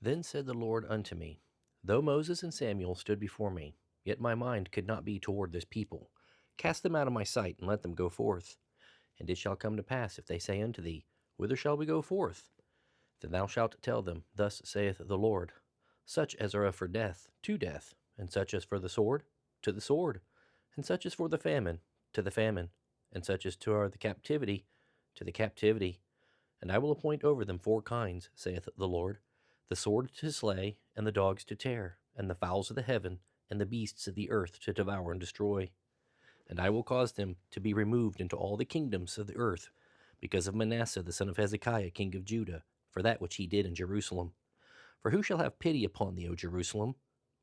Then said the Lord unto me, Though Moses and Samuel stood before me, yet my mind could not be toward this people. Cast them out of my sight, and let them go forth. And it shall come to pass, if they say unto thee, Whither shall we go forth? Then thou shalt tell them, Thus saith the Lord, Such as are for death, to death, and such as for the sword, to the sword, and such as for the famine, to the famine, and such as to are the captivity, to the captivity. And I will appoint over them 4 kinds, saith the Lord, the sword to slay, and the dogs to tear, and the fowls of the heaven, and the beasts of the earth to devour and destroy. And I will cause them to be removed into all the kingdoms of the earth, because of Manasseh the son of Hezekiah king of Judah, for that which he did in Jerusalem. For who shall have pity upon thee, O Jerusalem?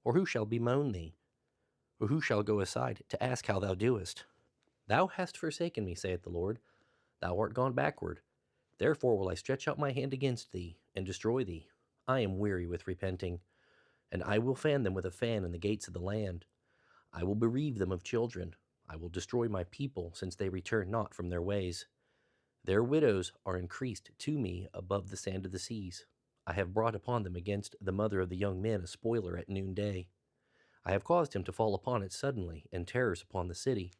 Or who shall bemoan thee? Or who shall go aside to ask how thou doest? Thou hast forsaken me, saith the Lord. Thou art gone backward. Therefore will I stretch out my hand against thee, and destroy thee. I am weary with repenting. And I will fan them with a fan in the gates of the land. I will bereave them of children. I will destroy my people, since they return not from their ways. Their widows are increased to me above the sand of the seas. I have brought upon them against the mother of the young men a spoiler at noonday. I have caused him to fall upon it suddenly, and terrors upon the city.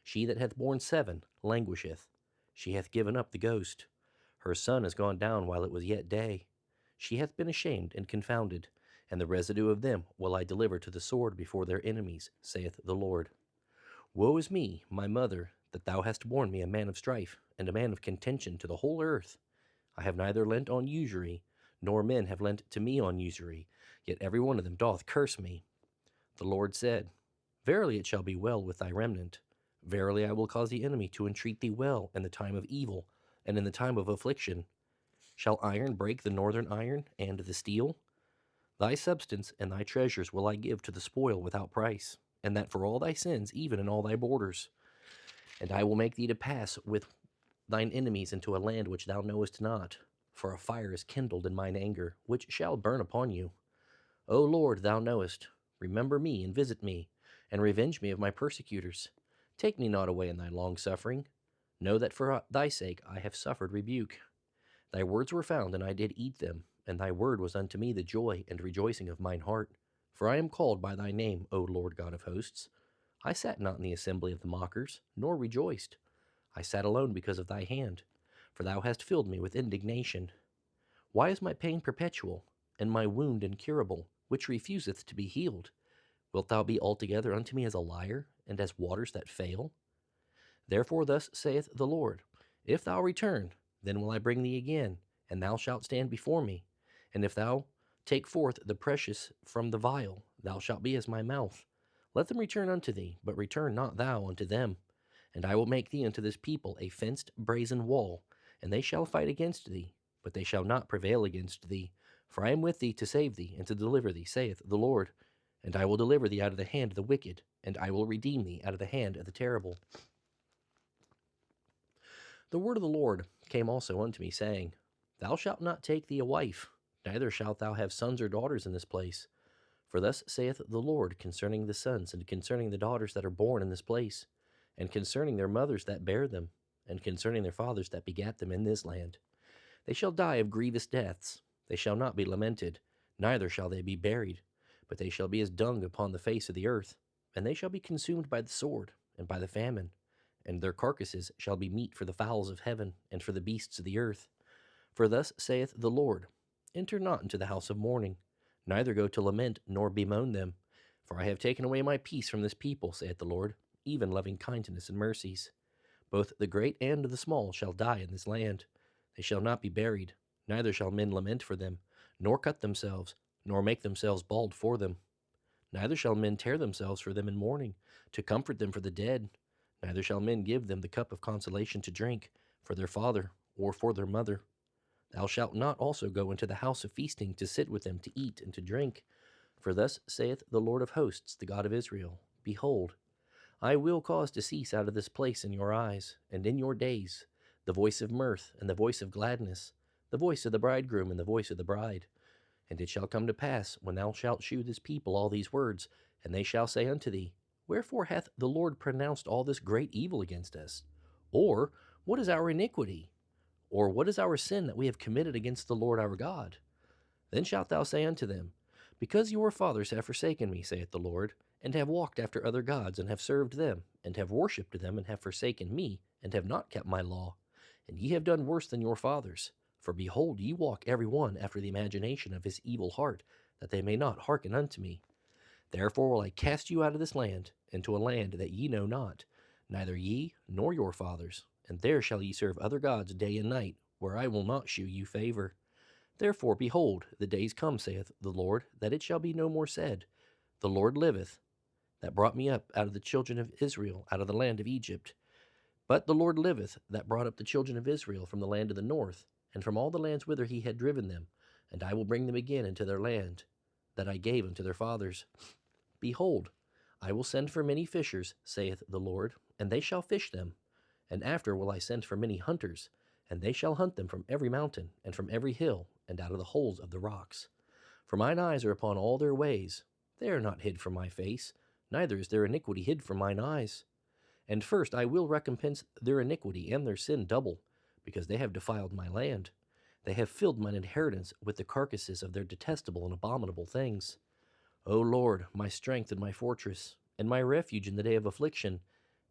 She that hath borne 7 languisheth. She hath given up the ghost. Her sun is gone down while it was yet day. She hath been ashamed and confounded, and the residue of them will I deliver to the sword before their enemies, saith the Lord. Woe is me, my mother, that thou hast borne me a man of strife, and a man of contention to the whole earth. I have neither lent on usury, nor men have lent to me on usury, yet every one of them doth curse me. The Lord said, Verily it shall be well with thy remnant. Verily I will cause the enemy to entreat thee well in the time of evil, and in the time of affliction. Shall iron break the northern iron, and the steel? Thy substance and thy treasures will I give to the spoil without price, and that for all thy sins, even in all thy borders. And I will make thee to pass with thine enemies into a land which thou knowest not, for a fire is kindled in mine anger, which shall burn upon you. O Lord, thou knowest. Remember me, and visit me, and revenge me of my persecutors. Take me not away in thy long suffering. Know that for thy sake I have suffered rebuke. Thy words were found, and I did eat them, and thy word was unto me the joy and rejoicing of mine heart. For I am called by thy name, O Lord God of hosts. I sat not in the assembly of the mockers, nor rejoiced. I sat alone because of thy hand, for thou hast filled me with indignation. Why is my pain perpetual, and my wound incurable, which refuseth to be healed? Wilt thou be altogether unto me as a liar, and as waters that fail? Therefore thus saith the Lord, If thou return, then will I bring thee again, and thou shalt stand before me. And if thou take forth the precious from the vial, thou shalt be as my mouth. Let them return unto thee, but return not thou unto them. And I will make thee unto this people a fenced brazen wall, and they shall fight against thee, but they shall not prevail against thee. For I am with thee to save thee, and to deliver thee, saith the Lord. And I will deliver thee out of the hand of the wicked, and I will redeem thee out of the hand of the terrible. The word of the Lord came also unto me, saying, Thou shalt not take thee a wife, neither shalt thou have sons or daughters in this place. For thus saith the Lord concerning the sons, and concerning the daughters that are born in this place, and concerning their mothers that bare them, and concerning their fathers that begat them in this land. They shall die of grievous deaths. They shall not be lamented, neither shall they be buried, but they shall be as dung upon the face of the earth, and they shall be consumed by the sword, and by the famine, and their carcasses shall be meat for the fowls of heaven, and for the beasts of the earth. For thus saith the Lord, Enter not into the house of mourning, neither go to lament, nor bemoan them. For I have taken away my peace from this people, saith the Lord, even loving kindness and mercies. Both the great and the small shall die in this land. They shall not be buried, neither shall men lament for them, nor cut themselves, nor make themselves bald for them. Neither shall men tear themselves for them in mourning, to comfort them for the dead. Neither shall men give them the cup of consolation to drink, for their father, or for their mother. Thou shalt not also go into the house of feasting to sit with them to eat and to drink. For thus saith the Lord of hosts, the God of Israel, Behold, I will cause to cease out of this place in your eyes, and in your days, the voice of mirth and the voice of gladness, the voice of the bridegroom and the voice of the bride. And it shall come to pass, when thou shalt shew this people all these words, and they shall say unto thee, Wherefore hath the Lord pronounced all this great evil against us? Or, what is our iniquity? Or what is our sin that we have committed against the Lord our God? Then shalt thou say unto them, Because your fathers have forsaken me, saith the Lord, and have walked after other gods, and have served them, and have worshipped them, and have forsaken me, and have not kept my law, and ye have done worse than your fathers. For behold, ye walk every one after the imagination of his evil heart, that they may not hearken unto me. Therefore will I cast you out of this land, into a land that ye know not, neither ye nor your fathers, and there shall ye serve other gods day and night, where I will not shew you favor. Therefore, behold, the days come, saith the Lord, that it shall be no more said, The Lord liveth, that brought me up out of the children of Israel, out of the land of Egypt. But the Lord liveth, that brought up the children of Israel from the land of the north, and from all the lands whither he had driven them, and I will bring them again into their land, that I gave unto their fathers. Behold, I will send for many fishers, saith the Lord, and they shall fish them. And after will I send for many hunters, and they shall hunt them from every mountain, and from every hill, and out of the holes of the rocks. For mine eyes are upon all their ways. They are not hid from my face, neither is their iniquity hid from mine eyes. And first I will recompense their iniquity and their sin double, because they have defiled my land. They have filled mine inheritance with the carcasses of their detestable and abominable things. O Lord, my strength and my fortress, and my refuge in the day of affliction,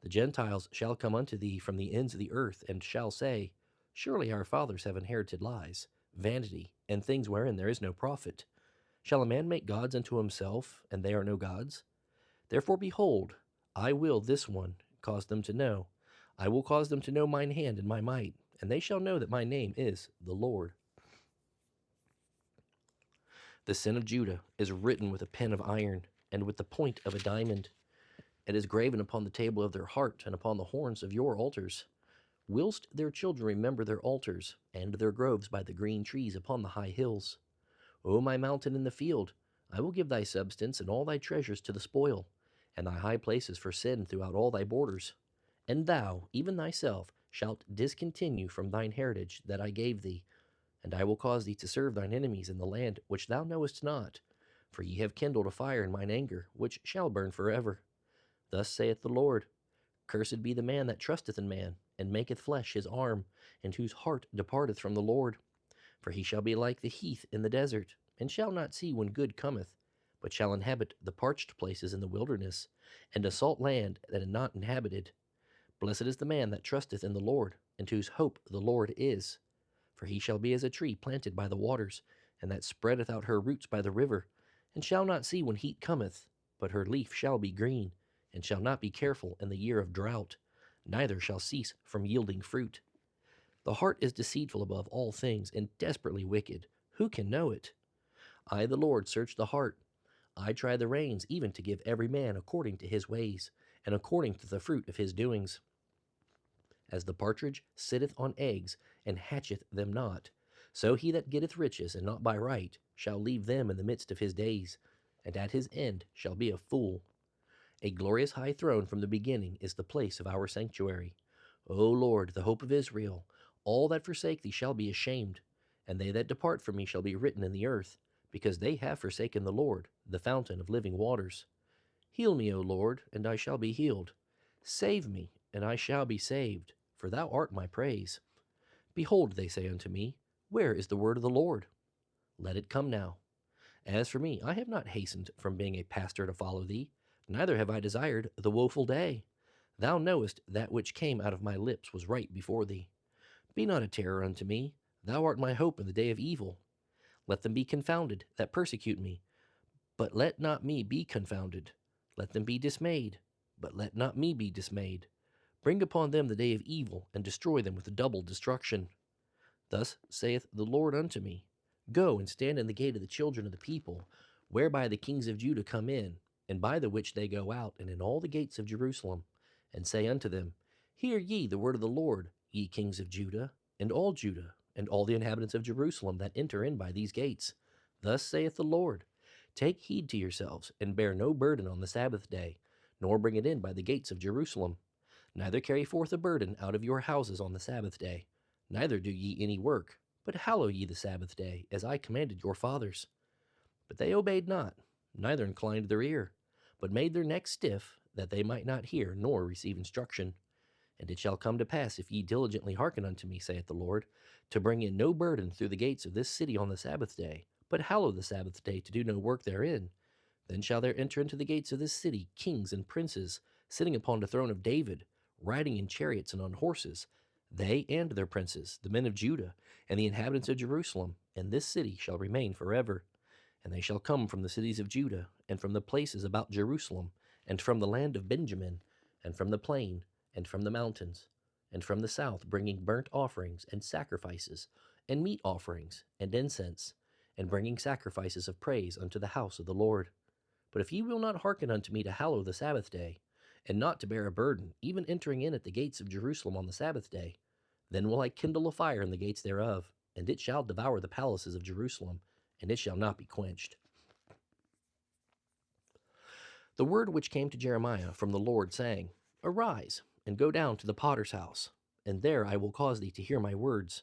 the Gentiles shall come unto thee from the ends of the earth, and shall say, Surely our fathers have inherited lies, vanity, and things wherein there is no profit. Shall a man make gods unto himself, and they are no gods? Therefore, behold, I will this one cause them to know. I will cause them to know mine hand and my might, and they shall know that my name is the Lord. The sin of Judah is written with a pen of iron, and with the point of a diamond. It is graven upon the table of their heart, and upon the horns of your altars. Whilst their children remember their altars, and their groves by the green trees upon the high hills. O my mountain in the field, I will give thy substance and all thy treasures to the spoil, and thy high places for sin throughout all thy borders. And thou, even thyself, shalt discontinue from thine heritage that I gave thee, and I will cause thee to serve thine enemies in the land which thou knowest not. For ye have kindled a fire in mine anger, which shall burn forever. Thus saith the Lord, Cursed be the man that trusteth in man, and maketh flesh his arm, and whose heart departeth from the Lord. For he shall be like the heath in the desert, and shall not see when good cometh, but shall inhabit the parched places in the wilderness, and a salt land that is not inhabited. Blessed is the man that trusteth in the Lord, and whose hope the Lord is. For he shall be as a tree planted by the waters, and that spreadeth out her roots by the river, and shall not see when heat cometh, but her leaf shall be green, and shall not be careful in the year of drought, neither shall cease from yielding fruit. The heart is deceitful above all things, and desperately wicked. Who can know it? I, the Lord, search the heart. I try the reins, even to give every man according to his ways, and according to the fruit of his doings. As the partridge sitteth on eggs, and hatcheth them not, so he that getteth riches, and not by right, shall leave them in the midst of his days, and at his end shall be a fool. A glorious high throne from the beginning is the place of our sanctuary. O Lord, the hope of Israel, all that forsake thee shall be ashamed, and they that depart from me shall be written in the earth, because they have forsaken the Lord, the fountain of living waters. Heal me, O Lord, and I shall be healed. Save me, and I shall be saved, for thou art my praise. Behold, they say unto me, Where is the word of the Lord? Let it come now. As for me, I have not hastened from being a pastor to follow thee, neither have I desired the woeful day. Thou knowest that which came out of my lips was right before thee. Be not a terror unto me, thou art my hope in the day of evil. Let them be confounded that persecute me, but let not me be confounded. Let them be dismayed, but let not me be dismayed. Bring upon them the day of evil, and destroy them with double destruction. Thus saith the Lord unto me, Go and stand in the gate of the children of the people, whereby the kings of Judah come in, and by the which they go out, and in all the gates of Jerusalem, and say unto them, Hear ye the word of the Lord, ye kings of Judah, and all the inhabitants of Jerusalem that enter in by these gates. Thus saith the Lord, Take heed to yourselves, and bear no burden on the Sabbath day, nor bring it in by the gates of Jerusalem. Neither carry forth a burden out of your houses on the Sabbath day, neither do ye any work, but hallow ye the Sabbath day, as I commanded your fathers. But they obeyed not, neither inclined their ear, but made their necks stiff, that they might not hear nor receive instruction. And it shall come to pass, if ye diligently hearken unto me, saith the Lord, to bring in no burden through the gates of this city on the Sabbath day, but hallow the Sabbath day to do no work therein. Then shall there enter into the gates of this city kings and princes, sitting upon the throne of David, riding in chariots and on horses, they and their princes, the men of Judah, and the inhabitants of Jerusalem, and this city shall remain forever. And they shall come from the cities of Judah, and from the places about Jerusalem, and from the land of Benjamin, and from the plain, and from the mountains, and from the south, bringing burnt offerings and sacrifices, and meat offerings, and incense, and bringing sacrifices of praise unto the house of the Lord. But if ye will not hearken unto me to hallow the Sabbath day, and not to bear a burden, even entering in at the gates of Jerusalem on the Sabbath day, then will I kindle a fire in the gates thereof, and it shall devour the palaces of Jerusalem, and it shall not be quenched. The word which came to Jeremiah from the Lord, saying, Arise, and go down to the potter's house, and there I will cause thee to hear my words.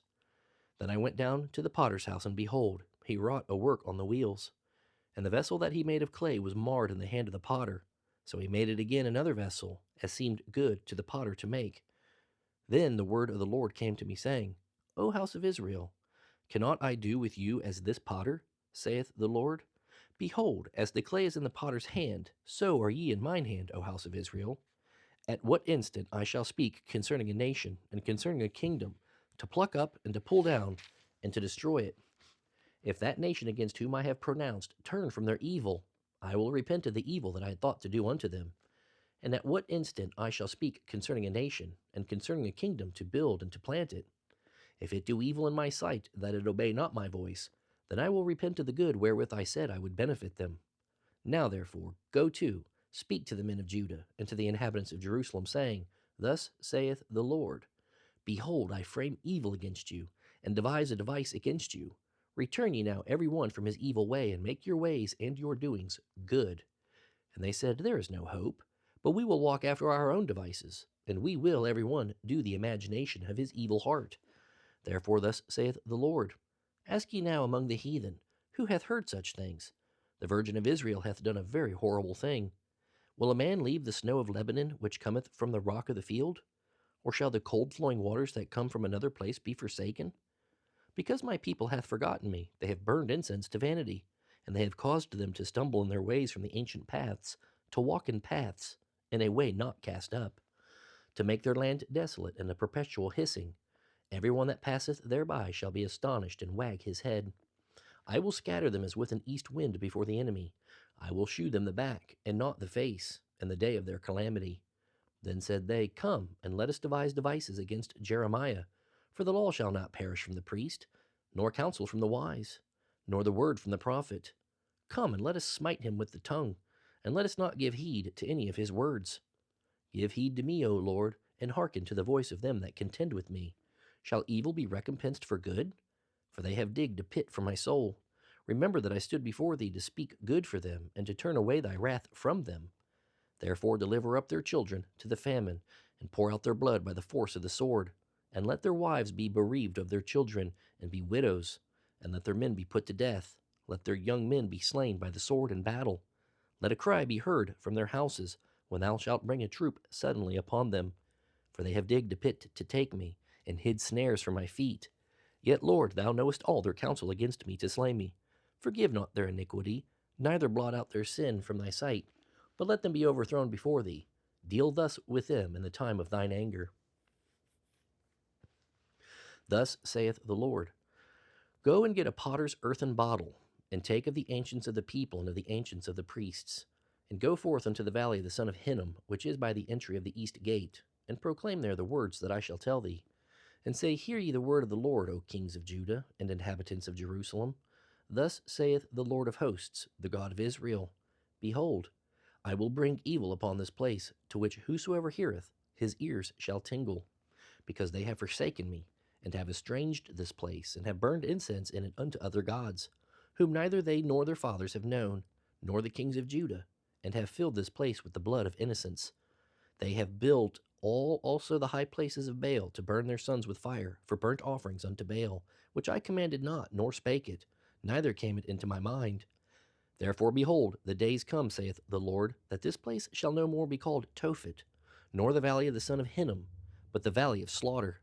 Then I went down to the potter's house, and behold, he wrought a work on the wheels. And the vessel that he made of clay was marred in the hand of the potter. So he made it again another vessel, as seemed good to the potter to make. Then the word of the Lord came to me, saying, O house of Israel, cannot I do with you as this potter, saith the Lord? Behold, as the clay is in the potter's hand, so are ye in mine hand, O house of Israel. At what instant I shall speak concerning a nation and concerning a kingdom, to pluck up and to pull down and to destroy it. If that nation against whom I have pronounced turn from their evil, I will repent of the evil that I had thought to do unto them. And at what instant I shall speak concerning a nation and concerning a kingdom to build and to plant it. If it do evil in my sight, that it obey not my voice, then I will repent of the good wherewith I said I would benefit them. Now therefore, go to, speak to the men of Judah, and to the inhabitants of Jerusalem, saying, Thus saith the Lord, Behold, I frame evil against you, and devise a device against you. Return ye now every one from his evil way, and make your ways and your doings good. And they said, There is no hope, but we will walk after our own devices, and we will every one do the imagination of his evil heart. Therefore thus saith the Lord, Ask ye now among the heathen, who hath heard such things? The Virgin of Israel hath done a very horrible thing. Will a man leave the snow of Lebanon, which cometh from the rock of the field? Or shall the cold flowing waters that come from another place be forsaken? Because my people hath forgotten me, they have burned incense to vanity, and they have caused them to stumble in their ways from the ancient paths, to walk in paths, in a way not cast up, to make their land desolate and a perpetual hissing. Every one that passeth thereby shall be astonished and wag his head. I will scatter them as with an east wind before the enemy. I will shew them the back, and not the face, in the day of their calamity. Then said they, Come, and let us devise devices against Jeremiah. For the law shall not perish from the priest, nor counsel from the wise, nor the word from the prophet. Come, and let us smite him with the tongue, and let us not give heed to any of his words. Give heed to me, O Lord, and hearken to the voice of them that contend with me. Shall evil be recompensed for good? For they have digged a pit for my soul. Remember that I stood before thee to speak good for them, and to turn away thy wrath from them. Therefore deliver up their children to the famine, and pour out their blood by the force of the sword. And let their wives be bereaved of their children, and be widows. And let their men be put to death. Let their young men be slain by the sword in battle. Let a cry be heard from their houses, when thou shalt bring a troop suddenly upon them. For they have digged a pit to take me, and hid snares for my feet. Yet, Lord, thou knowest all their counsel against me to slay me. Forgive not their iniquity, neither blot out their sin from thy sight, but let them be overthrown before thee. Deal thus with them in the time of thine anger. Thus saith the Lord, Go and get a potter's earthen bottle, and take of the ancients of the people and of the ancients of the priests, and go forth unto the valley of the son of Hinnom, which is by the entry of the east gate, and proclaim there the words that I shall tell thee. And say, Hear ye the word of the Lord, O kings of Judah, and inhabitants of Jerusalem. Thus saith the Lord of hosts, the God of Israel, Behold, I will bring evil upon this place, to which whosoever heareth, his ears shall tingle, because they have forsaken me, and have estranged this place, and have burned incense in it unto other gods, whom neither they nor their fathers have known, nor the kings of Judah, and have filled this place with the blood of innocents. They have built also the high places of Baal, to burn their sons with fire, for burnt offerings unto Baal, which I commanded not, nor spake it, neither came it into my mind. Therefore, behold, the days come, saith the Lord, that this place shall no more be called Tophet, nor the valley of the son of Hinnom, but the valley of slaughter.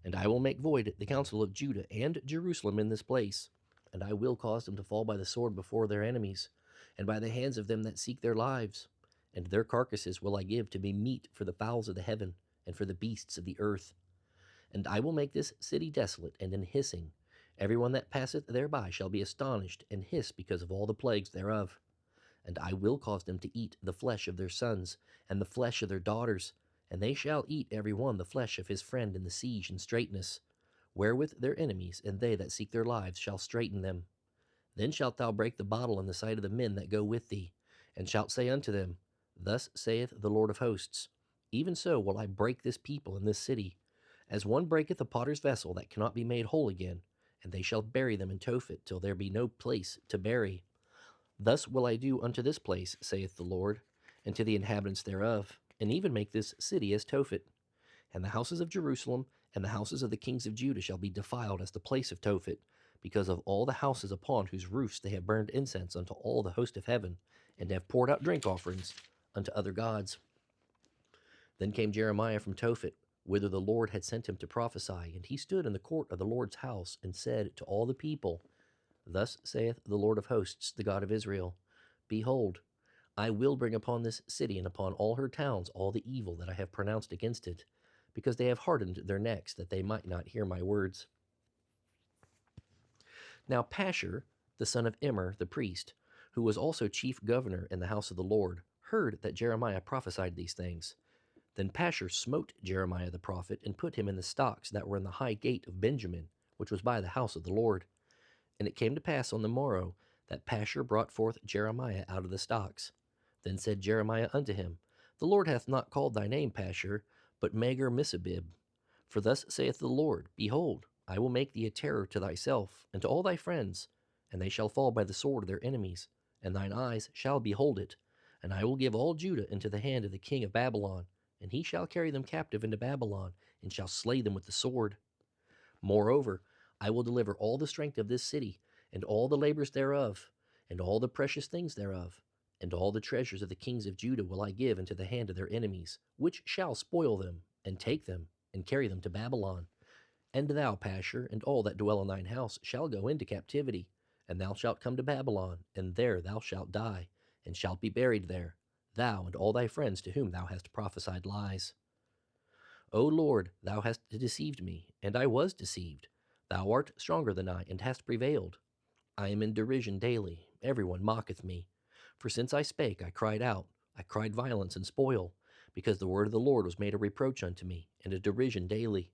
And I will make void the counsel of Judah and Jerusalem in this place. and I will cause them to fall by the sword before their enemies, and by the hands of them that seek their lives. And their carcasses will I give to be meat for the fowls of the heaven, and for the beasts of the earth. And I will make this city desolate and in hissing. Every one that passeth thereby shall be astonished, and hiss because of all the plagues thereof. And I will cause them to eat the flesh of their sons, and the flesh of their daughters, and they shall eat every one the flesh of his friend in the siege and straitness, wherewith their enemies and they that seek their lives shall straiten them. Then shalt thou break the bottle in the sight of the men that go with thee, and shalt say unto them, Thus saith the Lord of hosts, Even so will I break this people in this city, as one breaketh a potter's vessel that cannot be made whole again, and they shall bury them in Tophet till there be no place to bury. Thus will I do unto this place, saith the Lord, and to the inhabitants thereof, and even make this city as Tophet. And the houses of Jerusalem and the houses of the kings of Judah shall be defiled as the place of Tophet, because of all the houses upon whose roofs they have burned incense unto all the host of heaven, and have poured out drink offerings unto other gods. Then came Jeremiah from Tophet, whither the Lord had sent him to prophesy, and he stood in the court of the Lord's house, and said to all the people, Thus saith the Lord of hosts, the God of Israel, Behold, I will bring upon this city and upon all her towns all the evil that I have pronounced against it, because they have hardened their necks, that they might not hear my words. Now Pashur, the son of Immer the priest, who was also chief governor in the house of the Lord, heard that Jeremiah prophesied these things. Then Pashur smote Jeremiah the prophet, and put him in the stocks that were in the high gate of Benjamin, which was by the house of the Lord. And it came to pass on the morrow that Pashur brought forth Jeremiah out of the stocks. Then said Jeremiah unto him, The Lord hath not called thy name Pashur, but Magar Missabib. For thus saith the Lord, Behold, I will make thee a terror to thyself, and to all thy friends, and they shall fall by the sword of their enemies, and thine eyes shall behold it. And I will give all Judah into the hand of the king of Babylon, and he shall carry them captive into Babylon, and shall slay them with the sword. Moreover, I will deliver all the strength of this city, and all the labors thereof, and all the precious things thereof, and all the treasures of the kings of Judah will I give into the hand of their enemies, which shall spoil them, and take them, and carry them to Babylon. And thou, Pashur, and all that dwell in thine house shall go into captivity, and thou shalt come to Babylon, and there thou shalt die, and shalt be buried there, thou and all thy friends to whom thou hast prophesied lies. O Lord, thou hast deceived me, and I was deceived. Thou art stronger than I, and hast prevailed. I am in derision daily, every one mocketh me. For since I spake, I cried out, I cried violence and spoil, because the word of the Lord was made a reproach unto me, and a derision daily.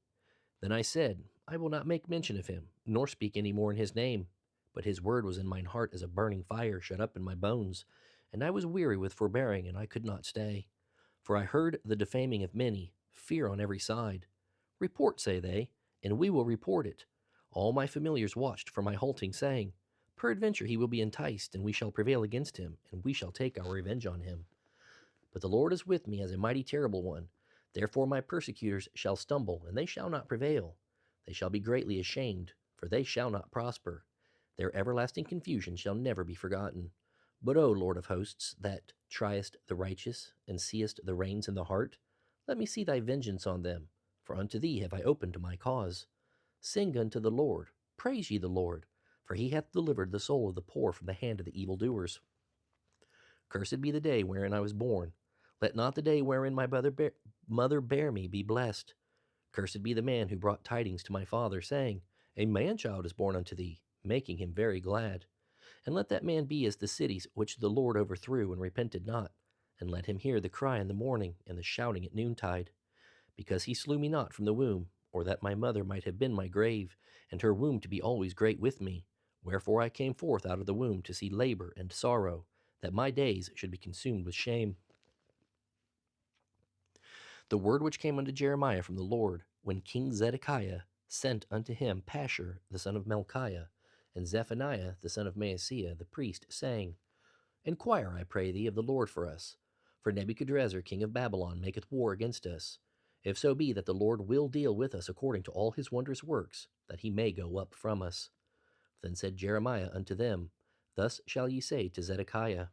Then I said, I will not make mention of him, nor speak any more in his name. But his word was in mine heart as a burning fire shut up in my bones, and I was weary with forbearing, and I could not stay. For I heard the defaming of many, fear on every side. Report, say they, and we will report it. All my familiars watched for my halting, saying, Peradventure he will be enticed, and we shall prevail against him, and we shall take our revenge on him. But the Lord is with me as a mighty terrible one. Therefore my persecutors shall stumble, and they shall not prevail. They shall be greatly ashamed, for they shall not prosper. Their everlasting confusion shall never be forgotten. But, O Lord of hosts, that triest the righteous, and seest the reins in the heart, let me see thy vengeance on them, for unto thee have I opened my cause. Sing unto the Lord, praise ye the Lord, for he hath delivered the soul of the poor from the hand of the evildoers. Cursed be the day wherein I was born. Let not the day wherein my mother bare me be blessed. Cursed be the man who brought tidings to my father, saying, A man-child is born unto thee, making him very glad. And let that man be as the cities which the Lord overthrew and repented not. And let him hear the cry in the morning, and the shouting at noontide. Because he slew me not from the womb, or that my mother might have been my grave, and her womb to be always great with me. Wherefore I came forth out of the womb to see labor and sorrow, that my days should be consumed with shame. The word which came unto Jeremiah from the Lord, when King Zedekiah sent unto him Pashur the son of Malchiah, and Zephaniah the son of Maaseiah the priest, saying, Enquire, I pray thee, of the Lord for us, for Nebuchadrezzar king of Babylon maketh war against us. If so be that the Lord will deal with us according to all his wondrous works, that he may go up from us. Then said Jeremiah unto them, Thus shall ye say to Zedekiah,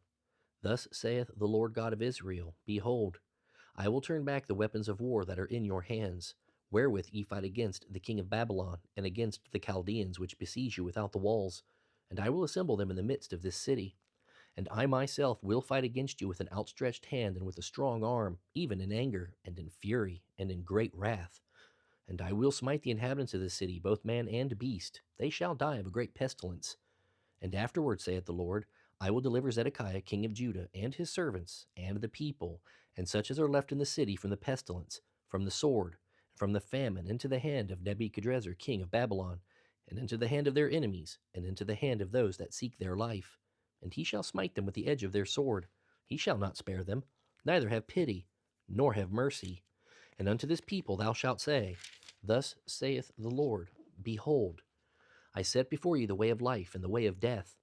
Thus saith the Lord God of Israel, Behold, I will turn back the weapons of war that are in your hands, wherewith ye fight against the king of Babylon, and against the Chaldeans which besiege you without the walls, and I will assemble them in the midst of this city. And I myself will fight against you with an outstretched hand and with a strong arm, even in anger, and in fury, and in great wrath. And I will smite the inhabitants of this city, both man and beast. They shall die of a great pestilence. And afterward, saith the Lord, I will deliver Zedekiah king of Judah, and his servants, and the people, and such as are left in the city from the pestilence, from the sword, and from the famine, into the hand of Nebuchadrezzar king of Babylon, and into the hand of their enemies, and into the hand of those that seek their life. And he shall smite them with the edge of their sword. He shall not spare them, neither have pity, nor have mercy. And unto this people thou shalt say, Thus saith the Lord, Behold, I set before you the way of life and the way of death.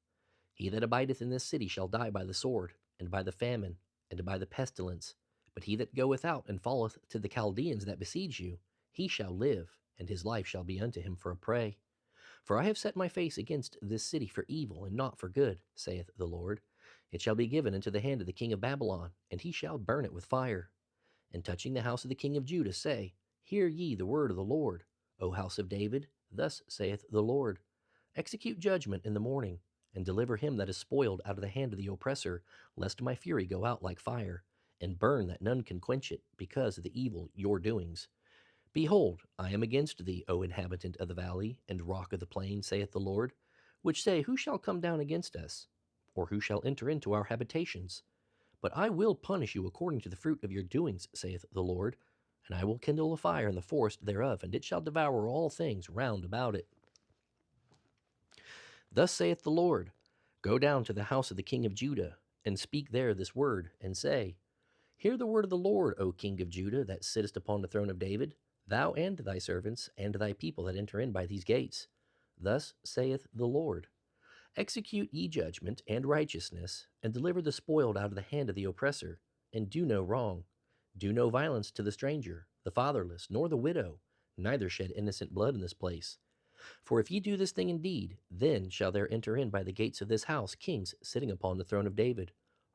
He that abideth in this city shall die by the sword, and by the famine, and by the pestilence. But he that goeth out and falleth to the Chaldeans that besiege you, he shall live, and his life shall be unto him for a prey. For I have set my face against this city for evil, and not for good, saith the Lord. It shall be given into the hand of the king of Babylon, and he shall burn it with fire. And touching the house of the king of Judah, say, Hear ye the word of the Lord. O house of David, thus saith the Lord, Execute judgment in the morning, and deliver him that is spoiled out of the hand of the oppressor, lest my fury go out like fire, and burn that none can quench it, because of the evil your doings. Behold, I am against thee, O inhabitant of the valley, and rock of the plain, saith the Lord, which say, Who shall come down against us? Or who shall enter into our habitations? But I will punish you according to the fruit of your doings, saith the Lord, and I will kindle a fire in the forest thereof, and it shall devour all things round about it. Thus saith the Lord, Go down to the house of the king of Judah, and speak there this word, and say, Hear the word of the Lord, O king of Judah, that sittest upon the throne of David, thou and thy servants, and thy people that enter in by these gates. Thus saith the Lord, Execute ye judgment and righteousness, and deliver the spoiled out of the hand of the oppressor, and do no wrong. Do no violence to the stranger, the fatherless, nor the widow, neither shed innocent blood in this place. For if ye do this thing indeed, then shall there enter in by the gates of this house kings sitting upon the throne of David,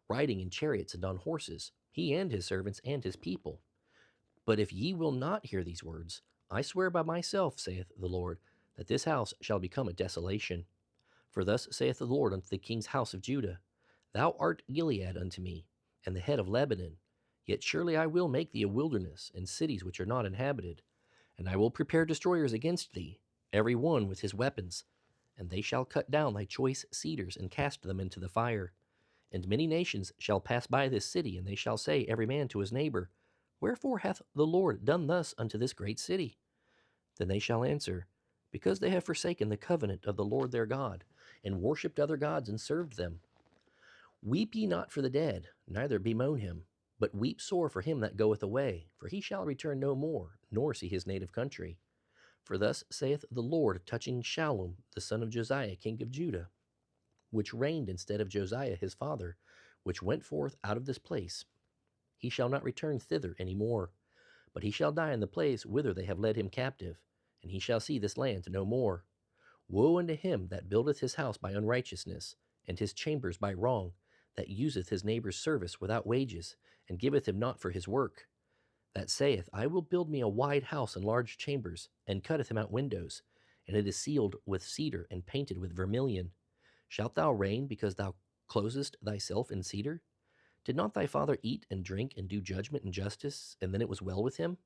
riding in chariots and on horses, he and his servants and his people. But if ye will not hear these words, I swear by myself, saith the Lord, that this house shall become a desolation. For thus saith the Lord unto the king's house of Judah, Thou art Gilead unto me, and the head of Lebanon. Yet surely I will make thee a wilderness, and cities which are not inhabited. And I will prepare destroyers against thee, every one with his weapons. And they shall cut down thy choice cedars, and cast them into the fire. And many nations shall pass by this city, and they shall say every man to his neighbor, Wherefore hath the Lord done thus unto this great city? Then they shall answer, Because they have forsaken the covenant of the Lord their God, and worshipped other gods, and served them. Weep ye not for the dead, neither bemoan him, but weep sore for him that goeth away, for he shall return no more, nor see his native country. For thus saith the Lord touching Shallum, the son of Josiah, king of Judah, which reigned instead of Josiah his father, which went forth out of this place. He shall not return thither any more, but he shall die in the place whither they have led him captive, and he shall see this land no more. Woe unto him that buildeth his house by unrighteousness, and his chambers by wrong, that useth his neighbor's service without wages, and giveth him not for his work. That saith, I will build me a wide house and large chambers, and cutteth him out windows, and it is sealed with cedar and painted with vermilion. Shalt thou reign because thou closest thyself in cedar? Did not thy father eat and drink and do judgment and justice, and then it was well with him?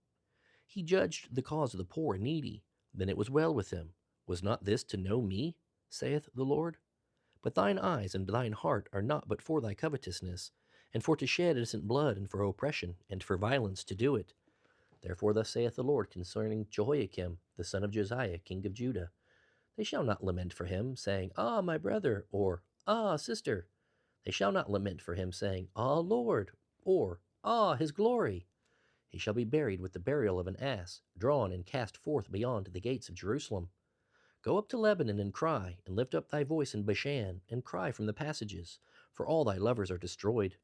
He judged the cause of the poor and needy, then it was well with him. Was not this to know me, saith the Lord? But thine eyes and thine heart are not but for thy covetousness, and for to shed innocent blood, and for oppression, and for violence to do it. Therefore thus saith the Lord concerning Jehoiakim, the son of Josiah, king of Judah, They shall not lament for him, saying, Ah, my brother, or Ah, sister. They shall not lament for him, saying, Ah, Lord, or Ah, his glory. He shall be buried with the burial of an ass, drawn and cast forth beyond the gates of Jerusalem. Go up to Lebanon and cry, and lift up thy voice in Bashan, and cry from the passages, for all thy lovers are destroyed.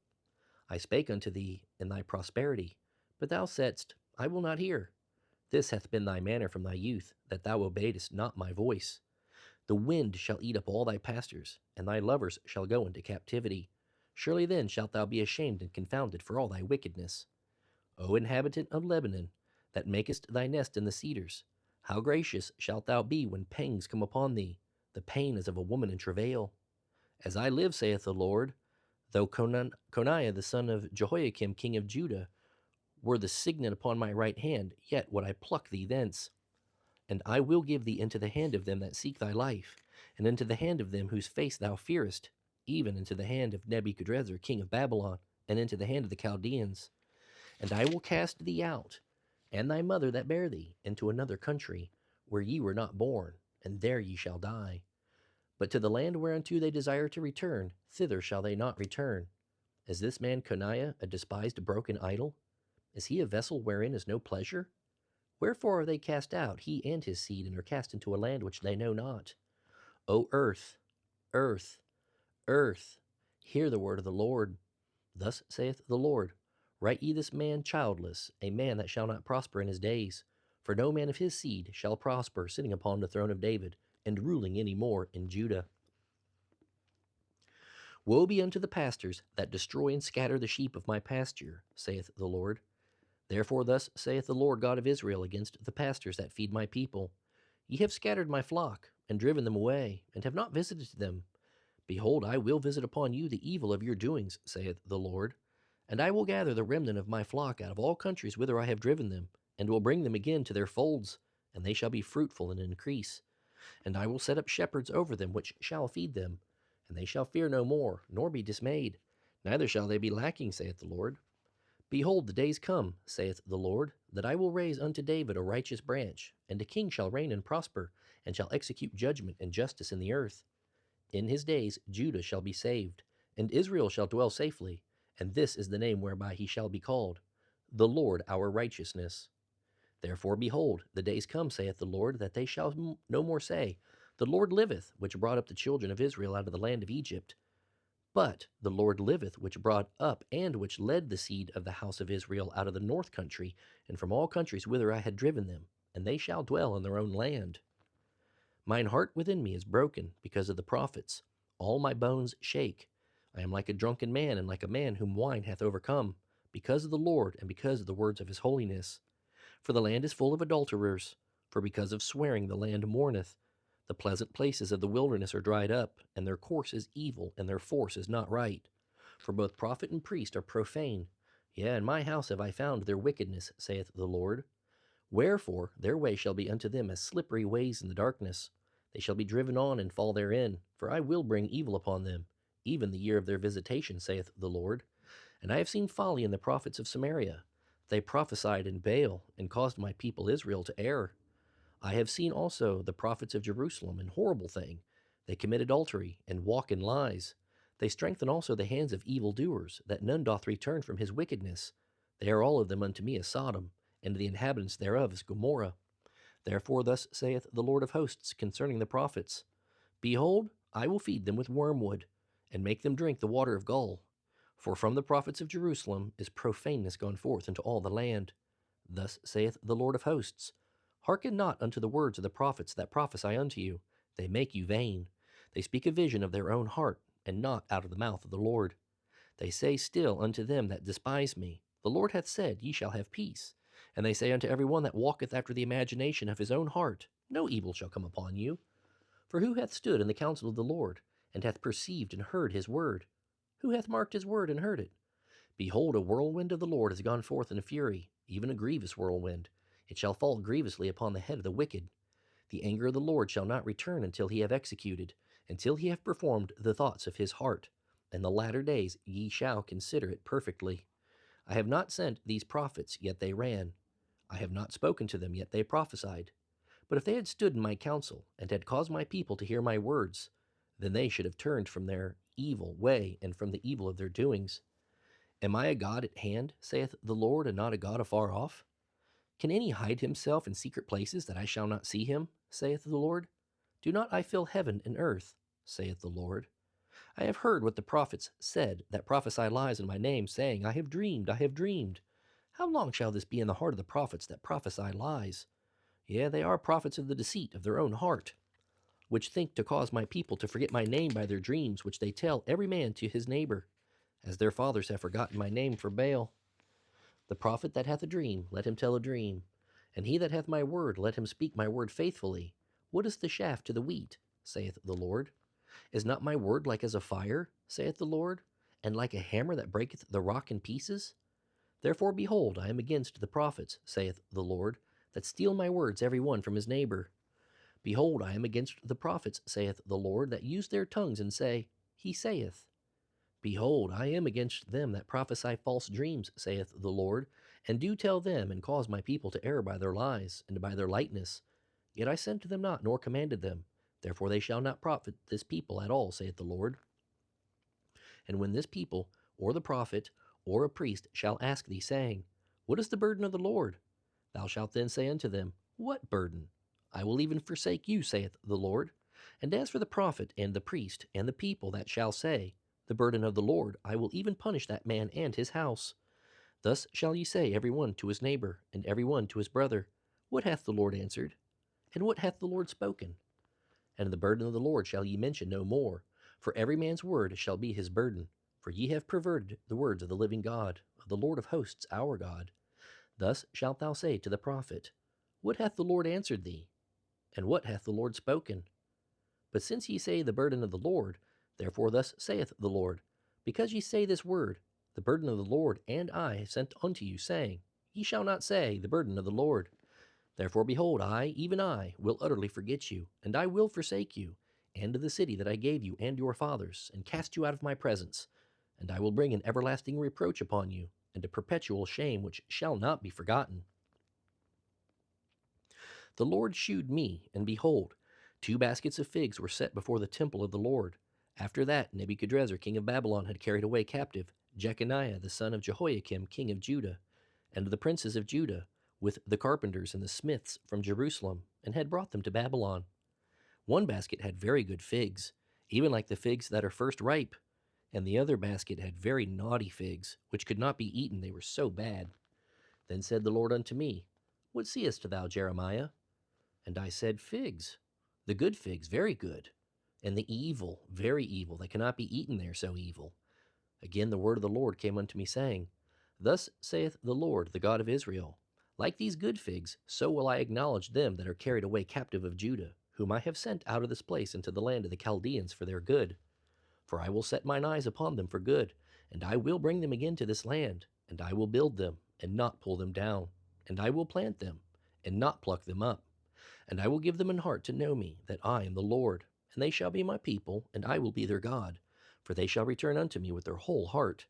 I spake unto thee in thy prosperity, but thou saidst, I will not hear. This hath been thy manner from thy youth, that thou obeyedst not my voice. The wind shall eat up all thy pastors, and thy lovers shall go into captivity. Surely then shalt thou be ashamed and confounded for all thy wickedness. O inhabitant of Lebanon, that makest thy nest in the cedars, how gracious shalt thou be when pangs come upon thee, the pain is of a woman in travail. As I live, saith the Lord, though Coniah the son of Jehoiakim king of Judah were the signet upon my right hand, yet would I pluck thee thence. And I will give thee into the hand of them that seek thy life, and into the hand of them whose face thou fearest, even into the hand of Nebuchadrezzar king of Babylon, and into the hand of the Chaldeans. And I will cast thee out, and thy mother that bare thee, into another country, where ye were not born, and there ye shall die. But to the land whereunto they desire to return, thither shall they not return. Is this man Coniah a despised broken idol? Is he a vessel wherein is no pleasure? Wherefore are they cast out, he and his seed, and are cast into a land which they know not? O earth, earth, earth, hear the word of the Lord. Thus saith the Lord, write ye this man childless, a man that shall not prosper in his days. For no man of his seed shall prosper, sitting upon the throne of David, and ruling any more in Judah. Woe be unto the pastors that destroy and scatter the sheep of my pasture, saith the Lord. Therefore thus saith the Lord God of Israel against the pastors that feed my people. Ye have scattered my flock, and driven them away, and have not visited them. Behold, I will visit upon you the evil of your doings, saith the Lord. And I will gather the remnant of my flock out of all countries whither I have driven them, and will bring them again to their folds, and they shall be fruitful and increase. And I will set up shepherds over them which shall feed them, and they shall fear no more, nor be dismayed, neither shall they be lacking, saith the Lord. Behold, the days come, saith the Lord, that I will raise unto David a righteous branch, and a king shall reign and prosper, and shall execute judgment and justice in the earth. In his days Judah shall be saved, and Israel shall dwell safely, and this is the name whereby he shall be called, the Lord our righteousness. Therefore, behold, the days come, saith the Lord, that they shall no more say, The Lord liveth, which brought up the children of Israel out of the land of Egypt. But the Lord liveth, which brought up and which led the seed of the house of Israel out of the north country, and from all countries whither I had driven them, and they shall dwell in their own land. Mine heart within me is broken because of the prophets. All my bones shake. I am like a drunken man, and like a man whom wine hath overcome, because of the Lord, and because of the words of his holiness. For the land is full of adulterers, for because of swearing the land mourneth. The pleasant places of the wilderness are dried up, and their course is evil, and their force is not right. For both prophet and priest are profane. Yea, in my house have I found their wickedness, saith the Lord. Wherefore their way shall be unto them as slippery ways in the darkness. They shall be driven on and fall therein, for I will bring evil upon them, even the year of their visitation, saith the Lord. And I have seen folly in the prophets of Samaria. They prophesied in Baal, and caused my people Israel to err. I have seen also the prophets of Jerusalem, an horrible thing. They commit adultery, and walk in lies. They strengthen also the hands of evildoers, that none doth return from his wickedness. They are all of them unto me as Sodom, and the inhabitants thereof as Gomorrah. Therefore thus saith the Lord of hosts concerning the prophets, Behold, I will feed them with wormwood, and make them drink the water of gall. For from the prophets of Jerusalem is profaneness gone forth into all the land. Thus saith the Lord of hosts, Hearken not unto the words of the prophets that prophesy unto you. They make you vain. They speak a vision of their own heart, and not out of the mouth of the Lord. They say still unto them that despise me, The Lord hath said, Ye shall have peace. And they say unto every one that walketh after the imagination of his own heart, No evil shall come upon you. For who hath stood in the counsel of the Lord, and hath perceived and heard his word? Who hath marked his word and heard it? Behold, a whirlwind of the Lord is gone forth in a fury, even a grievous whirlwind. It shall fall grievously upon the head of the wicked. The anger of the Lord shall not return until he have executed, until he have performed the thoughts of his heart. In the latter days ye shall consider it perfectly. I have not sent these prophets, yet they ran. I have not spoken to them, yet they prophesied. But if they had stood in my counsel, and had caused my people to hear my words, then they should have turned from their evil way, and from the evil of their doings. Am I a God at hand, saith the Lord, and not a God afar off? Can any hide himself in secret places that I shall not see him, saith the Lord? Do not I fill heaven and earth, saith the Lord? I have heard what the prophets said that prophesy lies in my name, saying, I have dreamed, I have dreamed. How long shall this be in the heart of the prophets that prophesy lies? Yea, they are prophets of the deceit of their own heart, which think to cause my people to forget my name by their dreams, which they tell every man to his neighbor, as their fathers have forgotten my name for Baal. The prophet that hath a dream, let him tell a dream. And he that hath my word, let him speak my word faithfully. What is the shaft to the wheat? saith the Lord? Is not my word like as a fire, saith the Lord, and like a hammer that breaketh the rock in pieces? Therefore, behold, I am against the prophets, saith the Lord, that steal my words every one from his neighbor. Behold, I am against the prophets, saith the Lord, that use their tongues and say, He saith. Behold, I am against them that prophesy false dreams, saith the Lord, and do tell them, and cause my people to err by their lies, and by their lightness. Yet I sent them not, nor commanded them. Therefore they shall not profit this people at all, saith the Lord. And when this people, or the prophet, or a priest shall ask thee, saying, What is the burden of the Lord? Thou shalt then say unto them, What burden? I will even forsake you, saith the Lord. And as for the prophet, and the priest, and the people that shall say, The burden of the Lord, I will even punish that man and his house. Thus shall ye say every one to his neighbor, and every one to his brother, What hath the Lord answered? And what hath the Lord spoken? And the burden of the Lord shall ye mention no more, for every man's word shall be his burden. For ye have perverted the words of the living God, of the Lord of hosts our God. Thus shalt thou say to the prophet, What hath the Lord answered thee? And what hath the Lord spoken? But since ye say the burden of the Lord, therefore thus saith the Lord, Because ye say this word, the burden of the Lord, and I sent unto you, saying, Ye shall not say the burden of the Lord. Therefore, behold, I, even I, will utterly forget you, and I will forsake you, and the city that I gave you and your fathers, and cast you out of my presence. And I will bring an everlasting reproach upon you, and a perpetual shame which shall not be forgotten. The Lord shewed me, and behold, 2 baskets of figs were set before the temple of the Lord. After that, Nebuchadrezzar king of Babylon had carried away captive Jeconiah the son of Jehoiakim king of Judah, and the princes of Judah, with the carpenters and the smiths from Jerusalem, and had brought them to Babylon. 1 basket had very good figs, even like the figs that are first ripe, and the other basket had very naughty figs, which could not be eaten, they were so bad. Then said the Lord unto me, What seest thou, Jeremiah? And I said, Figs, the good figs, very good, and the evil, very evil, that cannot be eaten, they are so evil. Again the word of the Lord came unto me, saying, Thus saith the Lord, the God of Israel, Like these good figs, so will I acknowledge them that are carried away captive of Judah, whom I have sent out of this place into the land of the Chaldeans for their good. For I will set mine eyes upon them for good, and I will bring them again to this land, and I will build them, and not pull them down, and I will plant them, and not pluck them up. And I will give them an heart to know me, that I am the Lord, and they shall be my people, and I will be their God, for they shall return unto me with their whole heart.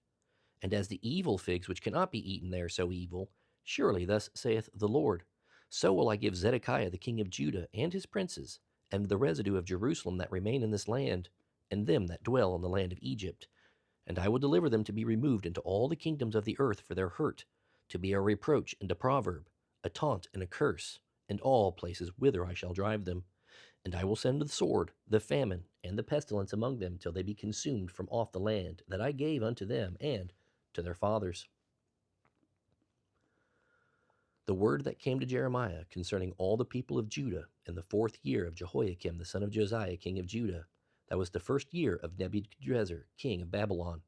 And as the evil figs which cannot be eaten, they are so evil, surely thus saith the Lord, so will I give Zedekiah the king of Judah, and his princes, and the residue of Jerusalem that remain in this land, and them that dwell in the land of Egypt. And I will deliver them to be removed into all the kingdoms of the earth for their hurt, to be a reproach and a proverb, a taunt and a curse, and all places whither I shall drive them. And I will send the sword, the famine, and the pestilence among them till they be consumed from off the land that I gave unto them and to their fathers. The word that came to Jeremiah concerning all the people of Judah in the 4th year of Jehoiakim the son of Josiah king of Judah, that was the 1st year of Nebuchadrezzar king of Babylon,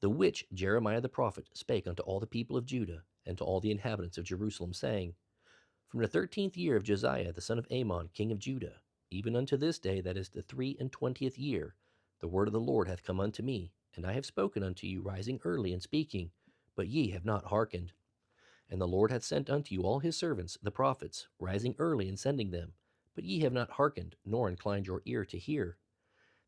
the which Jeremiah the prophet spake unto all the people of Judah, and to all the inhabitants of Jerusalem, saying, From the 13th year of Josiah the son of Ammon king of Judah, even unto this day, that is the 23 year, the word of the Lord hath come unto me, and I have spoken unto you, rising early and speaking, but ye have not hearkened. And the Lord hath sent unto you all his servants, the prophets, rising early and sending them, but ye have not hearkened, nor inclined your ear to hear.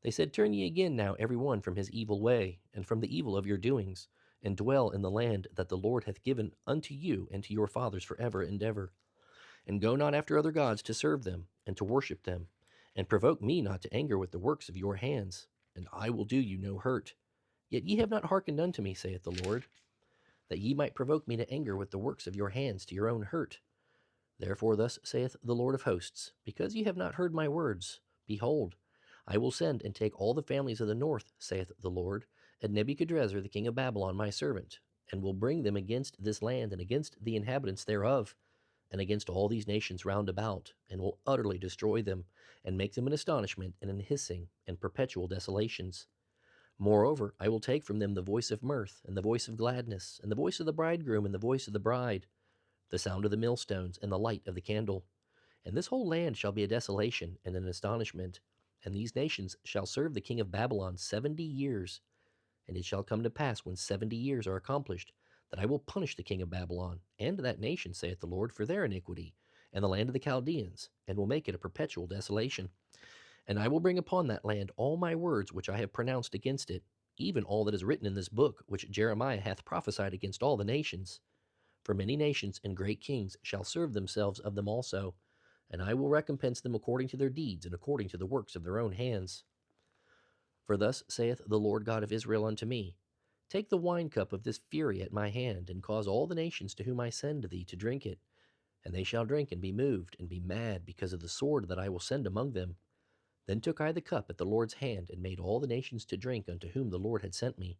They said, Turn ye again now every one from his evil way, and from the evil of your doings, and dwell in the land that the Lord hath given unto you and to your fathers forever and ever. And go not after other gods to serve them, and to worship them, and provoke me not to anger with the works of your hands, and I will do you no hurt. Yet ye have not hearkened unto me, saith the Lord, that ye might provoke me to anger with the works of your hands to your own hurt. Therefore thus saith the Lord of hosts, Because ye have not heard my words, behold, I will send and take all the families of the north, saith the Lord, and Nebuchadrezzar the king of Babylon my servant, and will bring them against this land and against the inhabitants thereof, and against all these nations round about, and will utterly destroy them, and make them an astonishment and an hissing and perpetual desolations. Moreover, I will take from them the voice of mirth, and the voice of gladness, and the voice of the bridegroom, and the voice of the bride, the sound of the millstones, and the light of the candle. And this whole land shall be a desolation and an astonishment, And these nations shall serve the king of Babylon 70 years. And it shall come to pass, when 70 years are accomplished, that I will punish the king of Babylon and that nation, saith the Lord, for their iniquity, and the land of the Chaldeans, and will make it a perpetual desolation. And I will bring upon that land all my words which I have pronounced against it, even all that is written in this book, which Jeremiah hath prophesied against all the nations. For many nations and great kings shall serve themselves of them also, and I will recompense them according to their deeds and according to the works of their own hands. For thus saith the Lord God of Israel unto me, Take the wine cup of this fury at my hand, and cause all the nations to whom I send thee to drink it. And they shall drink and be moved and be mad because of the sword that I will send among them. Then took I the cup at the Lord's hand, and made all the nations to drink unto whom the Lord had sent me,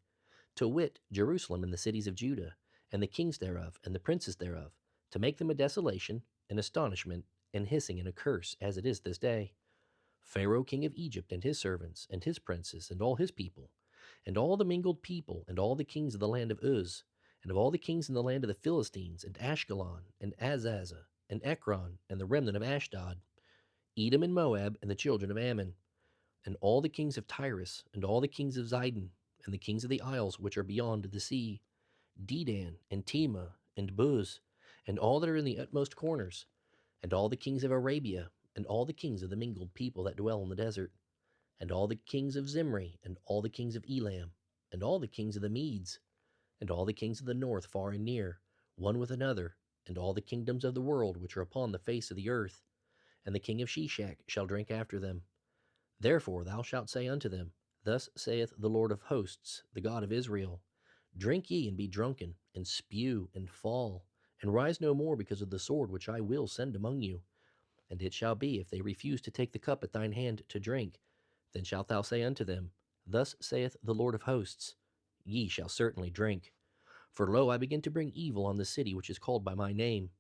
to wit, Jerusalem and the cities of Judah, and the kings thereof, and the princes thereof, to make them a desolation, an astonishment, and hissing, and a curse, as it is this day. Pharaoh king of Egypt, and his servants, and his princes, and all his people, and all the mingled people, and all the kings of the land of Uz, and of all the kings in the land of the Philistines, and Ashkelon, and Azazah, and Ekron, and the remnant of Ashdod, Edom and Moab, and the children of Ammon, and all the kings of Tyrus, and all the kings of Zidon, and the kings of the isles which are beyond the sea, Dedan, and Tema, and Buz, and all that are in the utmost corners, and all the kings of Arabia, and all the kings of the mingled people that dwell in the desert, and all the kings of Zimri, and all the kings of Elam, and all the kings of the Medes, and all the kings of the north far and near, one with another, and all the kingdoms of the world which are upon the face of the earth, and the king of Sheshach shall drink after them. Therefore thou shalt say unto them, Thus saith the Lord of hosts, the God of Israel, Drink ye and be drunken, and spew and fall, and rise no more because of the sword which I will send among you. And it shall be, if they refuse to take the cup at thine hand to drink, then shalt thou say unto them, Thus saith the Lord of hosts, Ye shall certainly drink. For lo, I begin to bring evil on the city which is called by my name.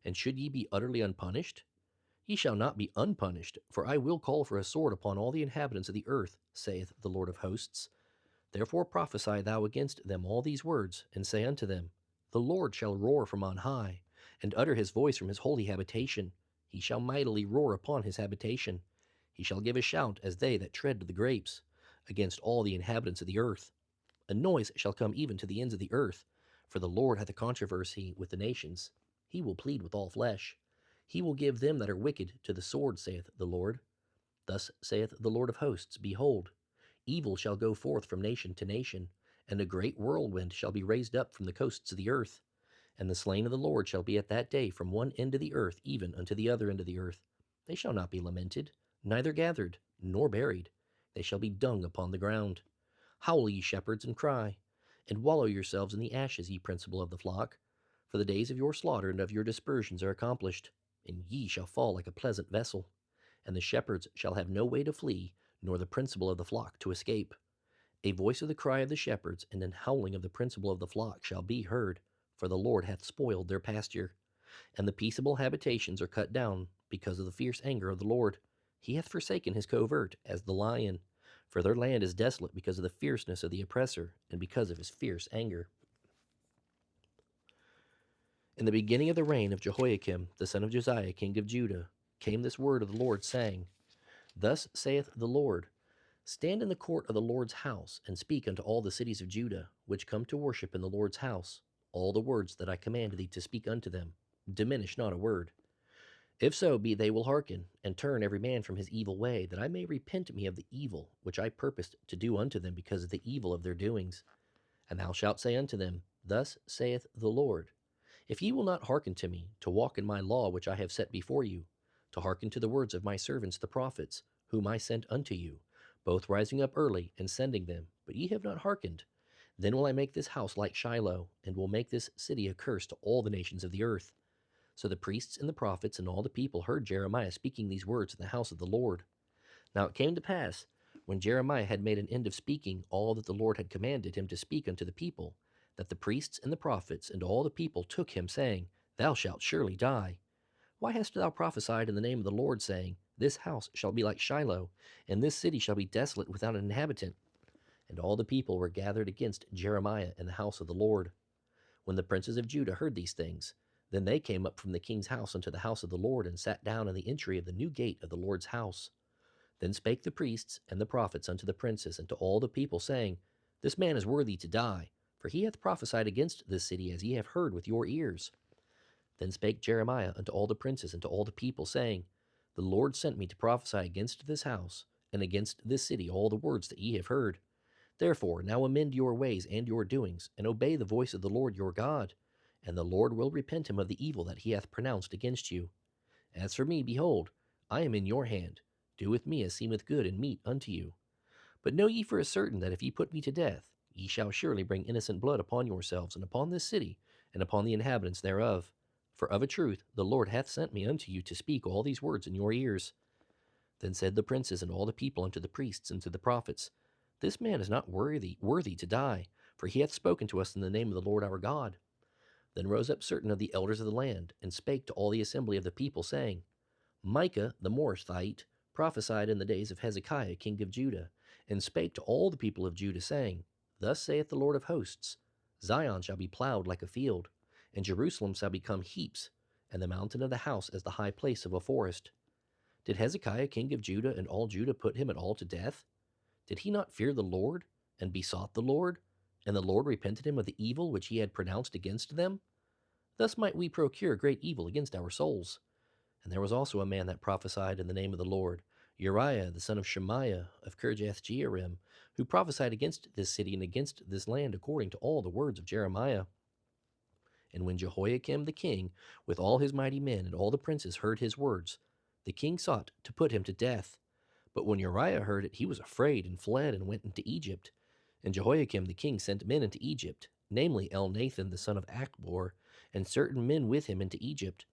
And should ye be utterly unpunished? Ye shall not be unpunished, for I will call for a sword upon all the inhabitants of the earth, saith the Lord of hosts. Therefore prophesy thou against them all these words, and say unto them, The Lord shall roar from on high, and utter his voice from his holy habitation. He shall mightily roar upon his habitation. He shall give a shout as they that tread the grapes, against all the inhabitants of the earth. A noise shall come even to the ends of the earth, for the Lord hath a controversy with the nations. He will plead with all flesh. He will give them that are wicked to the sword, saith the Lord. Thus saith the Lord of hosts, Behold, evil shall go forth from nation to nation, and a great whirlwind shall be raised up from the coasts of the earth. And the slain of the Lord shall be at that day from one end of the earth even unto the other end of the earth. They shall not be lamented, neither gathered, nor buried. They shall be dung upon the ground. Howl, ye shepherds, and cry, and wallow yourselves in the ashes, ye principal of the flock. For the days of your slaughter and of your dispersions are accomplished, and ye shall fall like a pleasant vessel. And the shepherds shall have no way to flee, nor the principal of the flock to escape. A voice of the cry of the shepherds and an howling of the principal of the flock shall be heard, for the Lord hath spoiled their pasture. And the peaceable habitations are cut down because of the fierce anger of the Lord. He hath forsaken his covert as the lion, for their land is desolate because of the fierceness of the oppressor, and because of his fierce anger. In the beginning of the reign of Jehoiakim, the son of Josiah, king of Judah, came this word of the Lord, saying, Thus saith the Lord, Stand in the court of the Lord's house, and speak unto all the cities of Judah, which come to worship in the Lord's house, all the words that I command thee to speak unto them. Diminish not a word. If so be they will hearken, and turn every man from his evil way, that I may repent me of the evil which I purposed to do unto them because of the evil of their doings. And thou shalt say unto them, Thus saith the Lord, If ye will not hearken to me, to walk in my law which I have set before you, to hearken to the words of my servants the prophets, whom I sent unto you, both rising up early and sending them, but ye have not hearkened, then will I make this house like Shiloh, and will make this city a curse to all the nations of the earth. So the priests and the prophets and all the people heard Jeremiah speaking these words in the house of the Lord. Now it came to pass, when Jeremiah had made an end of speaking all that the Lord had commanded him to speak unto the people, that the priests and the prophets and all the people took him, saying, Thou shalt surely die. Why hast thou prophesied in the name of the Lord, saying, This house shall be like Shiloh, and this city shall be desolate without an inhabitant? And all the people were gathered against Jeremiah in the house of the Lord. When the princes of Judah heard these things, then they came up from the king's house unto the house of the Lord, and sat down in the entry of the new gate of the Lord's house. Then spake the priests and the prophets unto the princes and to all the people, saying, This man is worthy to die, for he hath prophesied against this city, as ye have heard with your ears. Then spake Jeremiah unto all the princes and to all the people, saying, The Lord sent me to prophesy against this house and against this city all the words that ye have heard. Therefore now amend your ways and your doings, and obey the voice of the Lord your God, and the Lord will repent him of the evil that he hath pronounced against you. As for me, behold, I am in your hand. Do with me as seemeth good and meet unto you. But know ye for a certain that if ye put me to death, ye shall surely bring innocent blood upon yourselves, and upon this city, and upon the inhabitants thereof. For of a truth the Lord hath sent me unto you to speak all these words in your ears. Then said the princes and all the people unto the priests and to the prophets, This man is not worthy to die, for he hath spoken to us in the name of the Lord our God. Then rose up certain of the elders of the land, and spake to all the assembly of the people, saying, Micah the Morashite prophesied in the days of Hezekiah king of Judah, and spake to all the people of Judah, saying, Thus saith the Lord of hosts, Zion shall be plowed like a field, and Jerusalem shall become heaps, and the mountain of the house as the high place of a forest. Did Hezekiah king of Judah and all Judah put him at all to death? Did he not fear the Lord, and besought the Lord? And the Lord repented him of the evil which he had pronounced against them? Thus might we procure great evil against our souls. And there was also a man that prophesied in the name of the Lord, Uriah the son of Shemaiah of Kirjath-jearim, who prophesied against this city and against this land according to all the words of Jeremiah. And when Jehoiakim the king, with all his mighty men and all the princes, heard his words, the king sought to put him to death. But when Uriah heard it, he was afraid, and fled, and went into Egypt. And Jehoiakim the king sent men into Egypt, namely Elnathan the son of Achbor, and certain men with him into Egypt.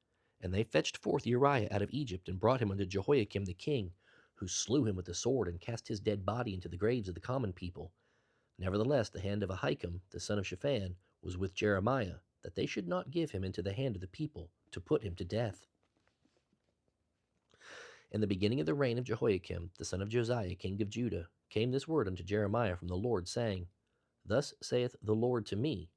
And they fetched forth Uriah out of Egypt, and brought him unto Jehoiakim the king, who slew him with the sword, and cast his dead body into the graves of the common people. Nevertheless the hand of Ahikam the son of Shaphan was with Jeremiah, that they should not give him into the hand of the people, to put him to death. In the beginning of the reign of Jehoiakim the son of Josiah king of Judah came this word unto Jeremiah from the Lord, saying, Thus saith the Lord to me,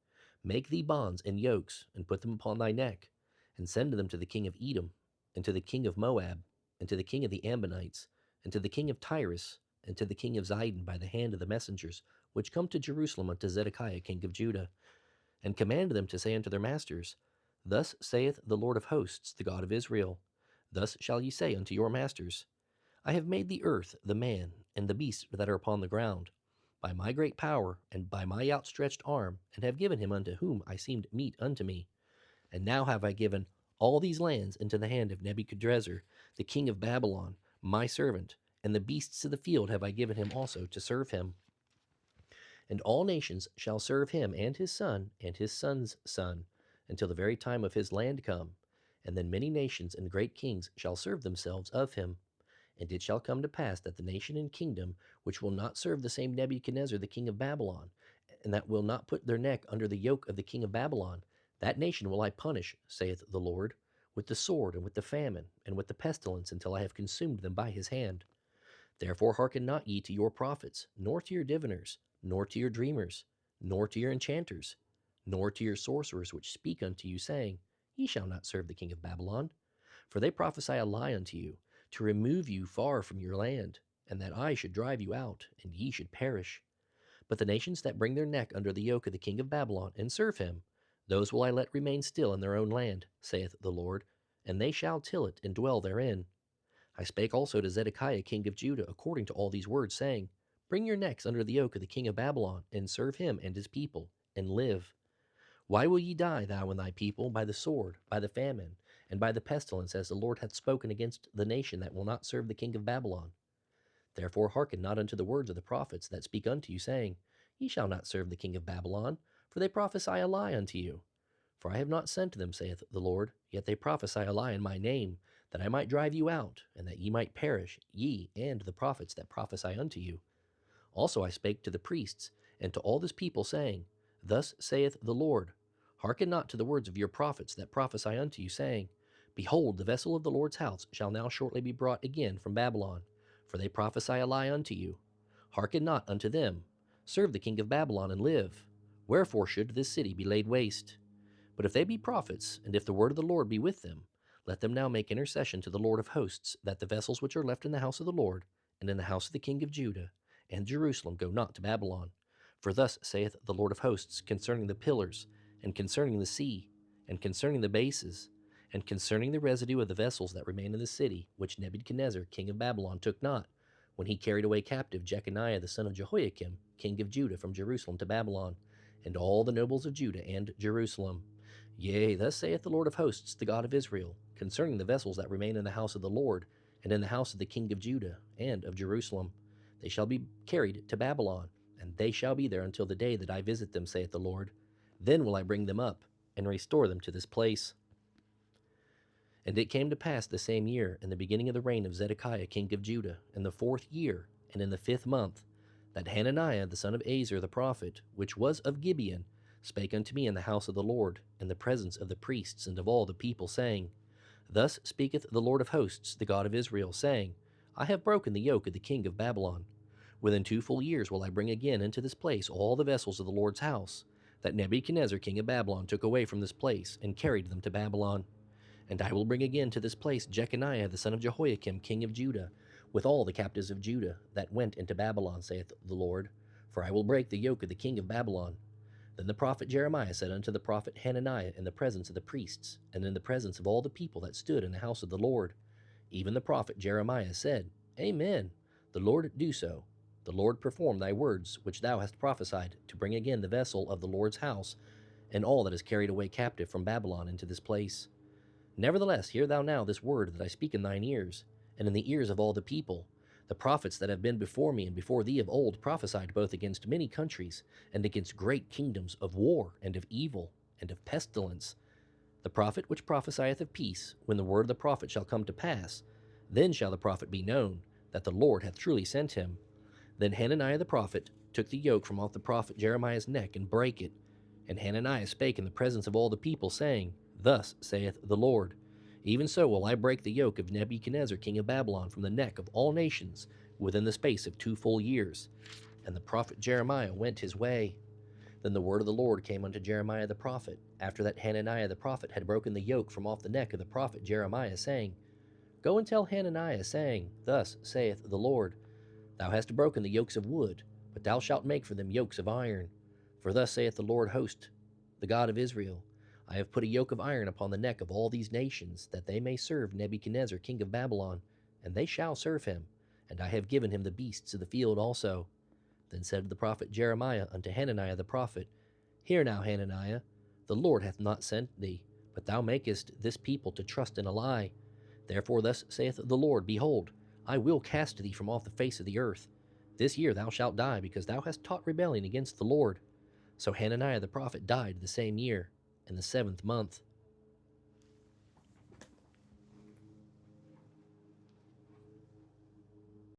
Make thee bonds and yokes, and put them upon thy neck, and send them to the king of Edom, and to the king of Moab, and to the king of the Ammonites, and to the king of Tyrus, and to the king of Zidon by the hand of the messengers, which come to Jerusalem unto Zedekiah king of Judah, and command them to say unto their masters, Thus saith the Lord of hosts, the God of Israel, Thus shall ye say unto your masters, I have made the earth, the man, and the beasts that are upon the ground, by my great power, and by my outstretched arm, and have given him unto whom I seemed meet unto me. And now have I given all these lands into the hand of Nebuchadrezzar, the king of Babylon, my servant, and the beasts of the field have I given him also to serve him. And all nations shall serve him and his son's son, until the very time of his land come. And then many nations and great kings shall serve themselves of him. And it shall come to pass that the nation and kingdom which will not serve the same Nebuchadnezzar the king of Babylon, and that will not put their neck under the yoke of the king of Babylon, that nation will I punish, saith the Lord, with the sword, and with the famine, and with the pestilence, until I have consumed them by his hand. Therefore hearken not ye to your prophets, nor to your diviners, nor to your dreamers, nor to your enchanters, nor to your sorcerers which speak unto you, saying, Ye shall not serve the king of Babylon. For they prophesy a lie unto you, to remove you far from your land, and that I should drive you out, and ye should perish. But the nations that bring their neck under the yoke of the king of Babylon, and serve him, those will I let remain still in their own land, saith the Lord, and they shall till it, and dwell therein. I spake also to Zedekiah king of Judah according to all these words, saying, Bring your necks under the yoke of the king of Babylon, and serve him and his people, and live. Why will ye die, thou and thy people, by the sword, by the famine, and by the pestilence, as the Lord hath spoken against the nation that will not serve the king of Babylon? Therefore hearken not unto the words of the prophets that speak unto you, saying, Ye shall not serve the king of Babylon, for they prophesy a lie unto you. For I have not sent them, saith the Lord, yet they prophesy a lie in my name, that I might drive you out, and that ye might perish, ye and the prophets that prophesy unto you. Also I spake to the priests, and to all this people, saying, Thus saith the Lord, Hearken not to the words of your prophets that prophesy unto you, saying, Behold, the vessel of the Lord's house shall now shortly be brought again from Babylon, for they prophesy a lie unto you. Hearken not unto them. Serve the king of Babylon, and live. Wherefore should this city be laid waste? But if they be prophets, and if the word of the Lord be with them, let them now make intercession to the Lord of hosts, that the vessels which are left in the house of the Lord, and in the house of the king of Judah, and Jerusalem go not to Babylon. For thus saith the Lord of hosts concerning the pillars, and concerning the sea, and concerning the bases, and concerning the residue of the vessels that remain in the city, which Nebuchadnezzar king of Babylon took not, when he carried away captive Jeconiah the son of Jehoiakim, king of Judah, from Jerusalem to Babylon, and all the nobles of Judah and Jerusalem. Yea, thus saith the Lord of hosts, the God of Israel, concerning the vessels that remain in the house of the Lord, and in the house of the king of Judah and of Jerusalem. They shall be carried to Babylon, and they shall be there until the day that I visit them, saith the Lord. Then will I bring them up, and restore them to this place. And it came to pass the same year, in the beginning of the reign of Zedekiah king of Judah, in the 4th year, and in the 5th month, that Hananiah the son of Azer the prophet, which was of Gibeon, spake unto me in the house of the Lord, in the presence of the priests and of all the people, saying, Thus speaketh the Lord of hosts, the God of Israel, saying, I have broken the yoke of the king of Babylon. Within 2 full years will I bring again into this place all the vessels of the Lord's house, that Nebuchadnezzar king of Babylon took away from this place, and carried them to Babylon. And I will bring again to this place Jeconiah the son of Jehoiakim king of Judah, with all the captives of Judah that went into Babylon, saith the Lord. For I will break the yoke of the king of Babylon. Then the prophet Jeremiah said unto the prophet Hananiah in the presence of the priests, and in the presence of all the people that stood in the house of the Lord, even the prophet Jeremiah said, Amen. The Lord do so. The Lord perform thy words which thou hast prophesied, to bring again the vessel of the Lord's house, and all that is carried away captive from Babylon into this place. Nevertheless, hear thou now this word that I speak in thine ears, and in the ears of all the people. The prophets that have been before me and before thee of old prophesied both against many countries, and against great kingdoms, of war, and of evil, and of pestilence. The prophet which prophesieth of peace, when the word of the prophet shall come to pass, then shall the prophet be known, that the Lord hath truly sent him. Then Hananiah the prophet took the yoke from off the prophet Jeremiah's neck, and brake it. And Hananiah spake in the presence of all the people, saying, Thus saith the Lord, Even so will I break the yoke of Nebuchadnezzar king of Babylon from the neck of all nations, within the space of 2 full years. And the prophet Jeremiah went his way. Then the word of the Lord came unto Jeremiah the prophet, after that Hananiah the prophet had broken the yoke from off the neck of the prophet Jeremiah, saying, Go and tell Hananiah, saying, Thus saith the Lord, Thou hast broken the yokes of wood, but thou shalt make for them yokes of iron. For thus saith the Lord host, the God of Israel, I have put a yoke of iron upon the neck of all these nations, that they may serve Nebuchadnezzar king of Babylon, and they shall serve him, and I have given him the beasts of the field also. Then said the prophet Jeremiah unto Hananiah the prophet, Hear now, Hananiah, the Lord hath not sent thee, but thou makest this people to trust in a lie. Therefore thus saith the Lord, Behold, I will cast thee from off the face of the earth. This year thou shalt die, because thou hast taught rebellion against the Lord. So Hananiah the prophet died the same year, in the 7th month.